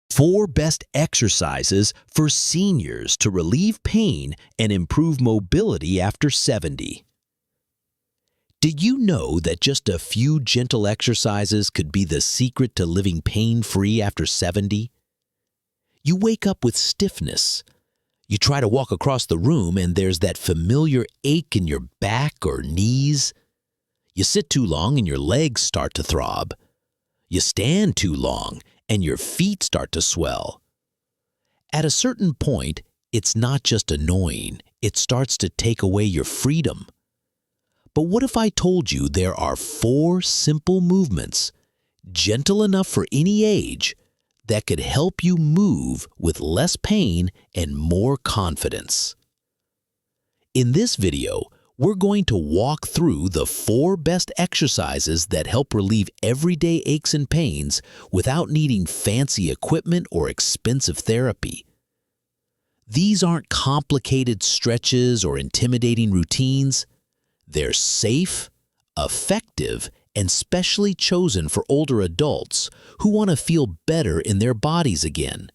4 best exercises for seniors to relieve pain and improve mobility after 70. Did you know that just a few gentle exercises could be the secret to living pain-free after 70? You wake up with stiffness. You try to walk across the room and there's that familiar ache in your back or knees. You sit too long and your legs start to throb. You stand too long and your feet start to swell. At a certain point, it's not just annoying, it starts to take away your freedom. But what if I told you there are 4 simple movements, gentle enough for any age, that could help you move with less pain and more confidence? In this video, we're going to walk through the 4 best exercises that help relieve everyday aches and pains without needing fancy equipment or expensive therapy. These aren't complicated stretches or intimidating routines. They're safe, effective, and specially chosen for older adults who want to feel better in their bodies again.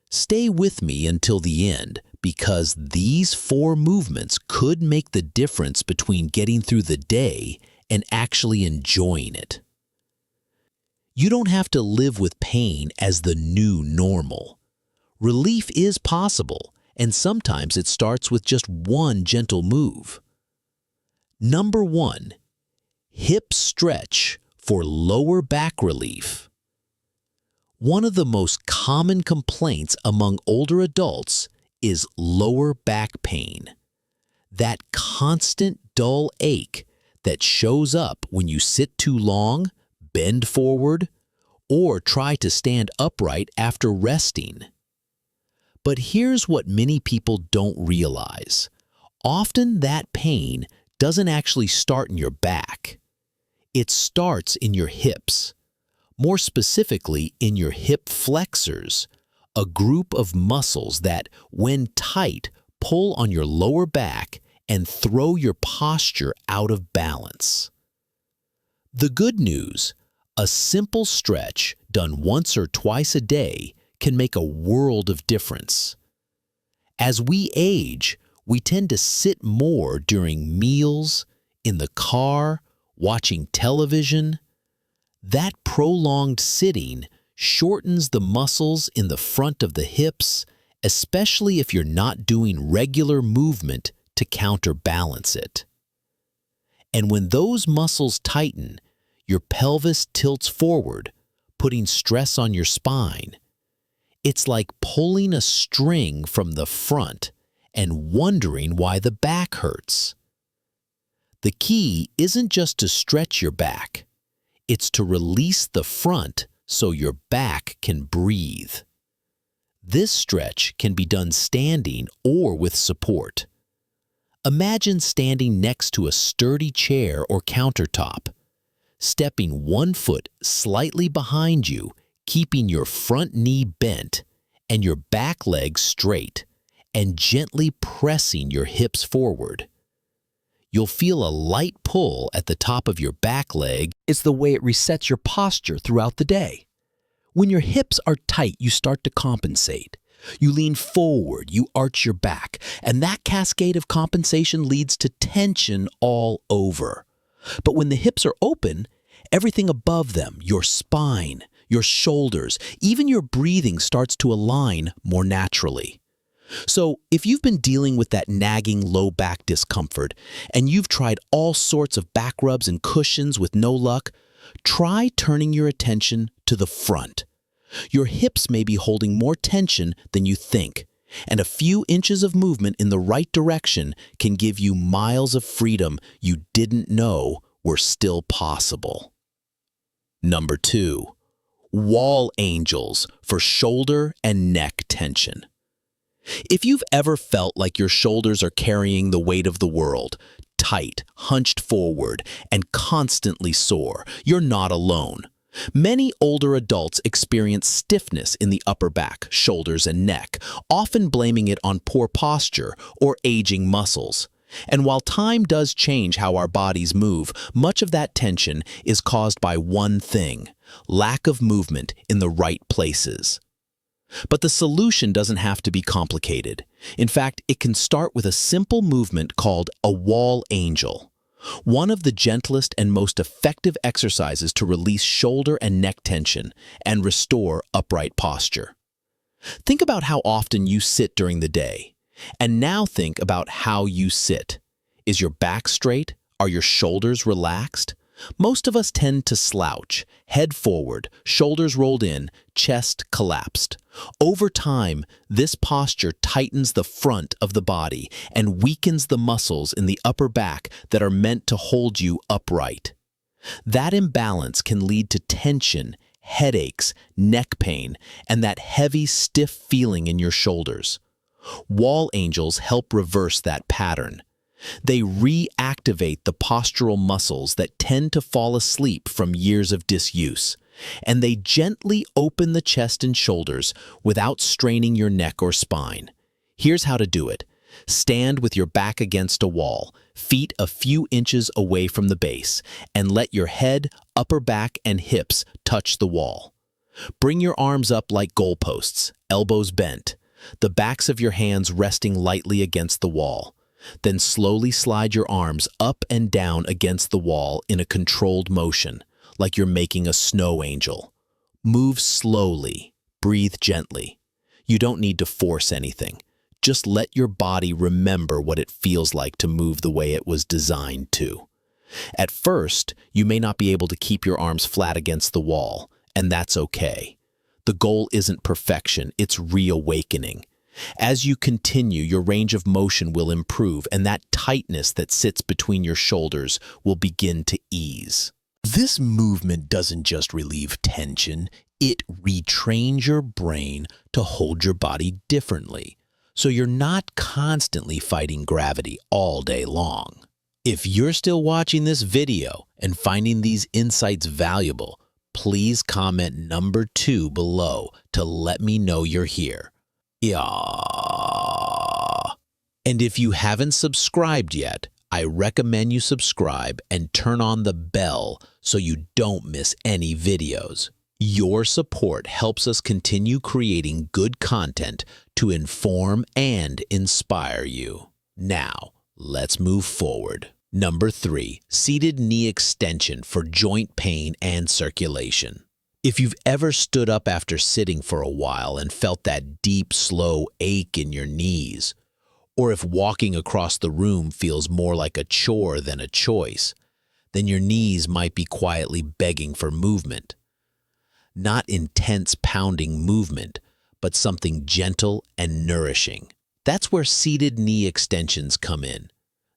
Stay with me until the end, because these 4 movements could make the difference between getting through the day and actually enjoying it. You don't have to live with pain as the new normal. Relief is possible, and sometimes it starts with just one gentle move. Number 1, hip stretch for lower back relief. One of the most common complaints among older adults is lower back pain. That constant dull ache that shows up when you sit too long, bend forward, or try to stand upright after resting. But here's what many people don't realize. Often that pain doesn't actually start in your back. It starts in your hips, more specifically in your hip flexors, a group of muscles that, when tight, pull on your lower back and throw your posture out of balance. The good news, a simple stretch done once or twice a day can make a world of difference. As we age, we tend to sit more during meals, in the car, watching television. That prolonged sitting shortens the muscles in the front of the hips, especially if you're not doing regular movement to counterbalance it. And when those muscles tighten, your pelvis tilts forward, putting stress on your spine. It's like pulling a string from the front and wondering why the back hurts. The key isn't just to stretch your back, it's to release the front so your back can breathe. This stretch can be done standing or with support. Imagine standing next to a sturdy chair or countertop, stepping one foot slightly behind you, keeping your front knee bent and your back leg straight, and gently pressing your hips forward. You'll feel a light pull at the top of your back leg. It's the way it resets your posture throughout the day. When your hips are tight, you start to compensate. You lean forward, you arch your back, and that cascade of compensation leads to tension all over. But when the hips are open, everything above them, your spine, your shoulders, even your breathing starts to align more naturally. So if you've been dealing with that nagging low back discomfort and you've tried all sorts of back rubs and cushions with no luck, try turning your attention to the front. Your hips may be holding more tension than you think, and a few inches of movement in the right direction can give you miles of freedom you didn't know were still possible. Number 2, wall angels for shoulder and neck tension. If you've ever felt like your shoulders are carrying the weight of the world, tight, hunched forward, and constantly sore, you're not alone. Many older adults experience stiffness in the upper back, shoulders, and neck, often blaming it on poor posture or aging muscles. And while time does change how our bodies move, much of that tension is caused by one thing: lack of movement in the right places. But the solution doesn't have to be complicated. In fact, it can start with a simple movement called a wall angel, one of the gentlest and most effective exercises to release shoulder and neck tension and restore upright posture. Think about how often you sit during the day, and now think about how you sit. Is your back straight? Are your shoulders relaxed? Most of us tend to slouch, head forward, shoulders rolled in, chest collapsed. Over time, this posture tightens the front of the body and weakens the muscles in the upper back that are meant to hold you upright. That imbalance can lead to tension, headaches, neck pain, and that heavy, stiff feeling in your shoulders. Wall angels help reverse that pattern. They reactivate the postural muscles that tend to fall asleep from years of disuse, and they gently open the chest and shoulders without straining your neck or spine. Here's how to do it. Stand with your back against a wall, feet a few inches away from the base, and let your head, upper back, and hips touch the wall. Bring your arms up like goalposts, elbows bent, the backs of your hands resting lightly against the wall. Then slowly slide your arms up and down against the wall in a controlled motion, like you're making a snow angel. Move slowly, breathe gently. You don't need to force anything. Just let your body remember what it feels like to move the way it was designed to. At first, you may not be able to keep your arms flat against the wall, and that's okay. The goal isn't perfection, it's reawakening. As you continue, your range of motion will improve, and that tightness that sits between your shoulders will begin to ease. This movement doesn't just relieve tension, it retrains your brain to hold your body differently, so you're not constantly fighting gravity all day long. If you're still watching this video and finding these insights valuable, please comment number 2 below to let me know you're here. Yeah. And if you haven't subscribed yet, I recommend you subscribe and turn on the bell so you don't miss any videos. Your support helps us continue creating good content to inform and inspire you. Now, let's move forward. Number 3, seated knee extension for joint pain and circulation. If you've ever stood up after sitting for a while and felt that deep, slow ache in your knees, or if walking across the room feels more like a chore than a choice, then your knees might be quietly begging for movement. Not intense pounding movement, but something gentle and nourishing. That's where seated knee extensions come in.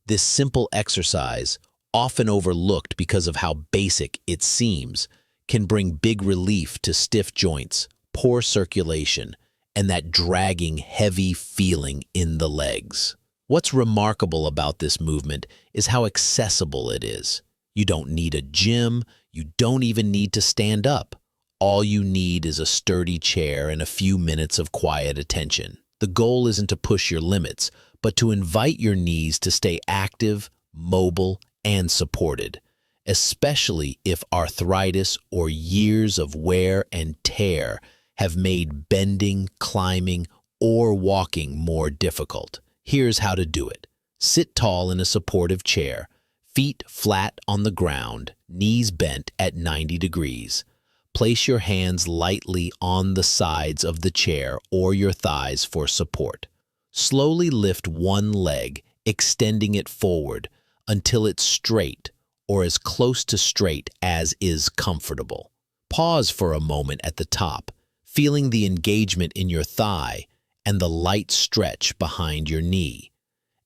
This simple exercise, often overlooked because of how basic it seems, can bring big relief to stiff joints, poor circulation, and that dragging, heavy feeling in the legs. What's remarkable about this movement is how accessible it is. You don't need a gym, you don't even need to stand up. All you need is a sturdy chair and a few minutes of quiet attention. The goal isn't to push your limits, but to invite your knees to stay active, mobile, and supported, especially if arthritis or years of wear and tear have made bending, climbing, or walking more difficult. Here's how to do it. Sit tall in a supportive chair, feet flat on the ground, knees bent at 90 degrees. Place your hands lightly on the sides of the chair or your thighs for support. Slowly lift one leg, extending it forward until it's straight or as close to straight as is comfortable. Pause for a moment at the top, feeling the engagement in your thigh and the light stretch behind your knee,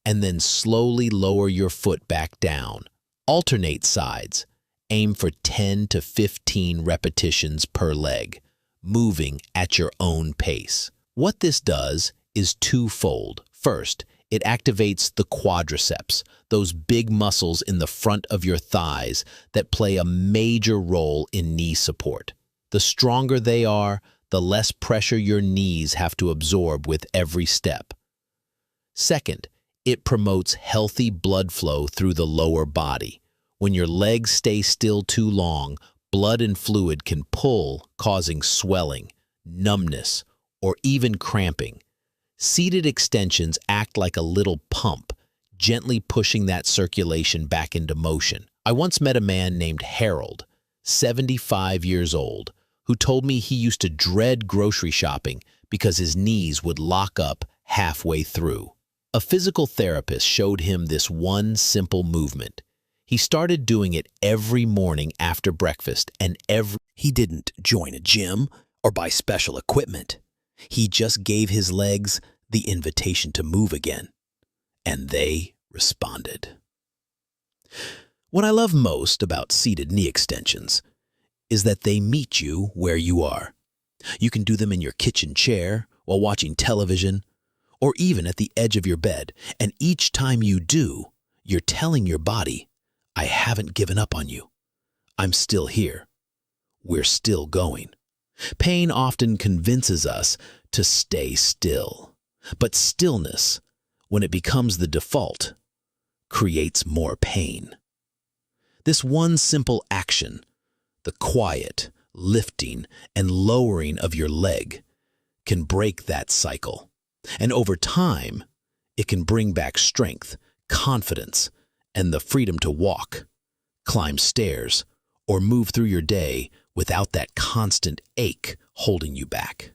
and then slowly lower your foot back down. Alternate sides. Aim for 10 to 15 repetitions per leg, moving at your own pace. What this does is twofold. First, it activates the quadriceps, those big muscles in the front of your thighs that play a major role in knee support. The stronger they are, the less pressure your knees have to absorb with every step. Second, It promotes healthy blood flow through the lower body. When your legs stay still too long, blood and fluid can pull, causing swelling, numbness, or even cramping. Seated extensions act like a little pump, gently pushing that circulation back into motion. I once met a man named Harold, 75 years old, who told me he used to dread grocery shopping because his knees would lock up halfway through. A physical therapist showed him this one simple movement. He started doing it every morning after breakfast, and he didn't join a gym or buy special equipment. He just gave his legs the invitation to move again, and they responded. What I love most about seated knee extensions is that they meet you where you are. You can do them in your kitchen chair, while watching television, or even at the edge of your bed, and each time you do, you're telling your body, I haven't given up on you. I'm still here. We're still going. Pain often convinces us to stay still, but stillness, when it becomes the default, creates more pain. This one simple action, the quiet lifting and lowering of your leg, can break that cycle. And over time, it can bring back strength, confidence, and the freedom to walk, climb stairs, or move through your day without that constant ache holding you back.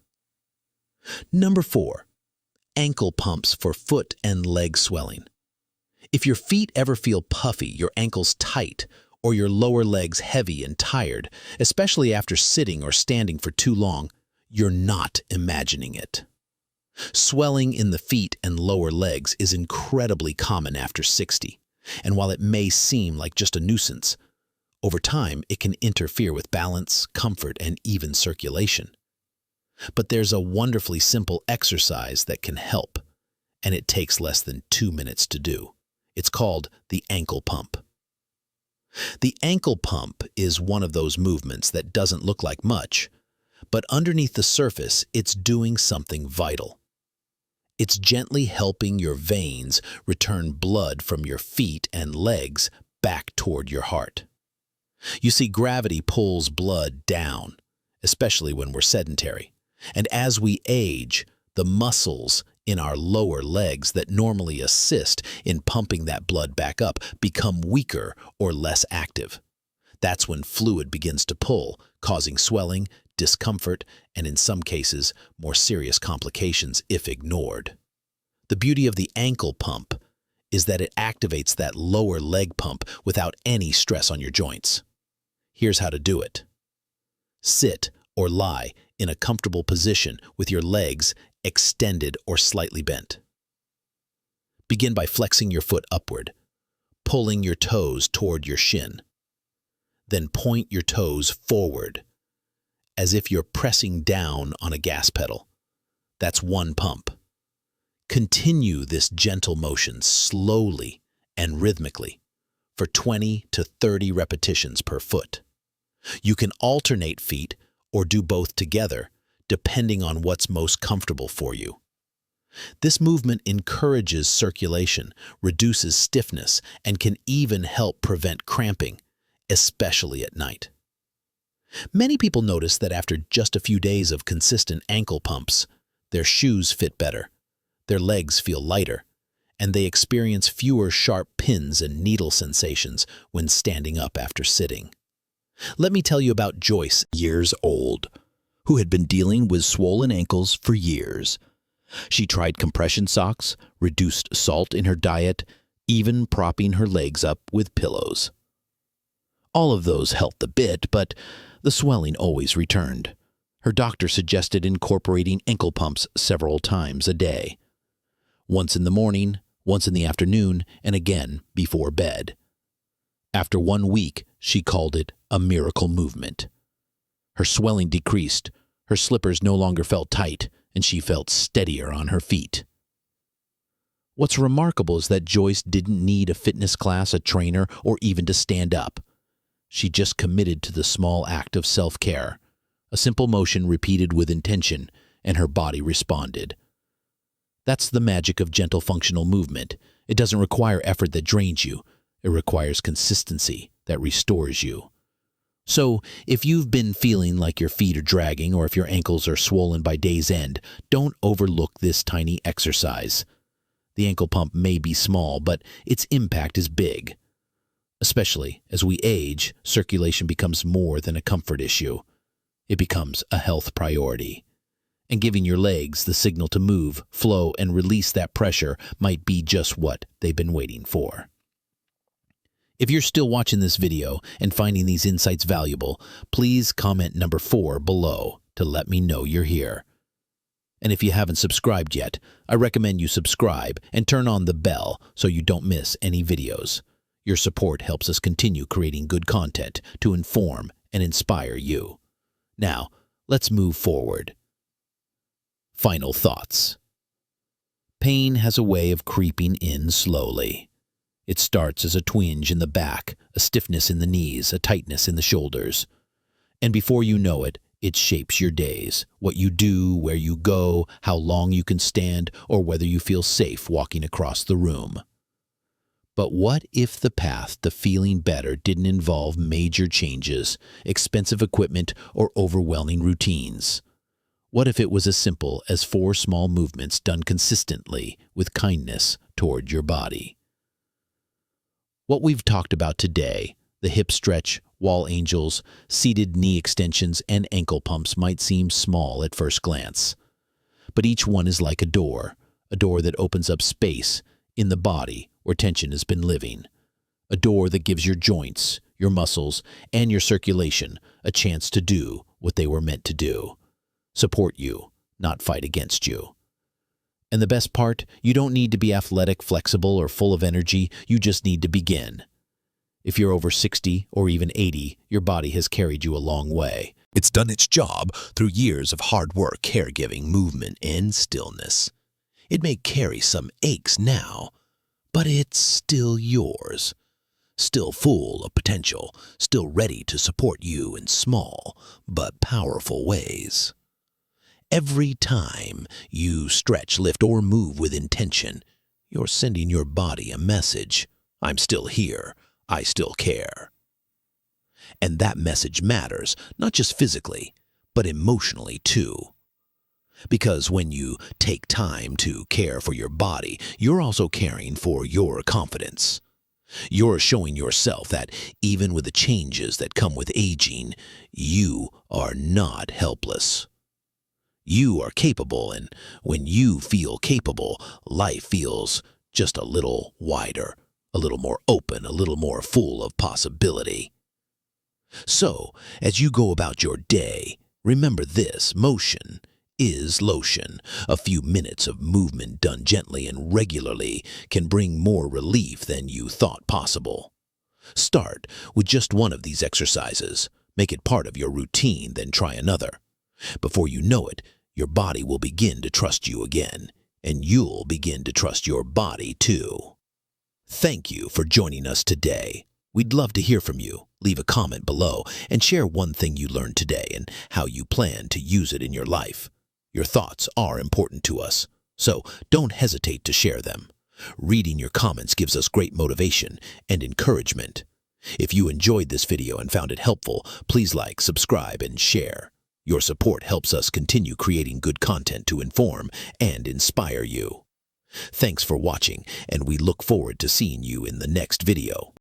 Number 4, ankle pumps for foot and leg swelling. If your feet ever feel puffy, your ankles tight, or your lower legs heavy and tired, especially after sitting or standing for too long, you're not imagining it. Swelling in the feet and lower legs is incredibly common after 60, and while it may seem like just a nuisance, over time it can interfere with balance, comfort, and even circulation. But there's a wonderfully simple exercise that can help, and it takes less than 2 minutes to do. It's called the ankle pump. The ankle pump is one of those movements that doesn't look like much, but underneath the surface, it's doing something vital. It's gently helping your veins return blood from your feet and legs back toward your heart. You see, gravity pulls blood down, especially when we're sedentary. And as we age, the muscles in our lower legs that normally assist in pumping that blood back up become weaker or less active. That's when fluid begins to pull, causing swelling, discomfort, and in some cases, more serious complications if ignored. The beauty of the ankle pump is that it activates that lower leg pump without any stress on your joints. Here's how to do it. Sit or lie in a comfortable position with your legs extended or slightly bent. Begin by flexing your foot upward, pulling your toes toward your shin. Then point your toes forward, as if you're pressing down on a gas pedal. That's one pump. Continue this gentle motion slowly and rhythmically for 20 to 30 repetitions per foot. You can alternate feet or do both together, depending on what's most comfortable for you. This movement encourages circulation, reduces stiffness, and can even help prevent cramping, especially at night. Many people notice that after just a few days of consistent ankle pumps, their shoes fit better, their legs feel lighter, and they experience fewer sharp pins and needle sensations when standing up after sitting. Let me tell you about Joyce, years old, who had been dealing with swollen ankles for years. She tried compression socks, reduced salt in her diet, even propping her legs up with pillows. All of those helped a bit, but the swelling always returned. Her doctor suggested incorporating ankle pumps several times a day. Once in the morning, once in the afternoon, and again before bed. After 1 week, she called it a miracle movement. Her swelling decreased, her slippers no longer felt tight, and she felt steadier on her feet. What's remarkable is that Joyce didn't need a fitness class, a trainer, or even to stand up. She just committed to the small act of self-care, a simple motion repeated with intention, and her body responded. That's the magic of gentle functional movement. It doesn't require effort that drains you. It requires consistency that restores you. So, if you've been feeling like your feet are dragging or if your ankles are swollen by day's end, don't overlook this tiny exercise. The ankle pump may be small, but its impact is big. Especially as we age, circulation becomes more than a comfort issue. It becomes a health priority. And giving your legs the signal to move, flow, and release that pressure might be just what they've been waiting for. If you're still watching this video and finding these insights valuable, please comment number 4 below to let me know you're here. And if you haven't subscribed yet, I recommend you subscribe and turn on the bell so you don't miss any videos. Your support helps us continue creating good content to inform and inspire you. Now, let's move forward. Final thoughts. Pain has a way of creeping in slowly. It starts as a twinge in the back, a stiffness in the knees, a tightness in the shoulders. And before you know it, it shapes your days, what you do, where you go, how long you can stand, or whether you feel safe walking across the room. But what if the path to feeling better didn't involve major changes, expensive equipment, or overwhelming routines? What if it was as simple as 4 small movements done consistently with kindness toward your body? What we've talked about today, the hip stretch, wall angels, seated knee extensions, and ankle pumps might seem small at first glance. But each one is like a door that opens up space in the body where tension has been living. A door that gives your joints, your muscles, and your circulation a chance to do what they were meant to do. Support you, not fight against you. And the best part, you don't need to be athletic, flexible, or full of energy. You just need to begin. If you're over 60 or even 80, your body has carried you a long way. It's done its job through years of hard work, caregiving, movement, and stillness. It may carry some aches now, but it's still yours. Still full of potential, still ready to support you in small but powerful ways. Every time you stretch, lift, or move with intention, you're sending your body a message. I'm still here. I still care. And that message matters, not just physically, but emotionally too. Because when you take time to care for your body, you're also caring for your confidence. You're showing yourself that even with the changes that come with aging, you are not helpless. You are capable, and when you feel capable, life feels just a little wider, a little more open, a little more full of possibility. So, as you go about your day, remember this: motion is lotion. A few minutes of movement done gently and regularly can bring more relief than you thought possible. Start with just one of these exercises. Make it part of your routine, then try another. Before you know it, your body will begin to trust you again, and you'll begin to trust your body too. Thank you for joining us today. We'd love to hear from you. Leave a comment below and share one thing you learned today and how you plan to use it in your life. Your thoughts are important to us, so don't hesitate to share them. Reading your comments gives us great motivation and encouragement. If you enjoyed this video and found it helpful, please like, subscribe, and share. Your support helps us continue creating good content to inform and inspire you. Thanks for watching, and we look forward to seeing you in the next video.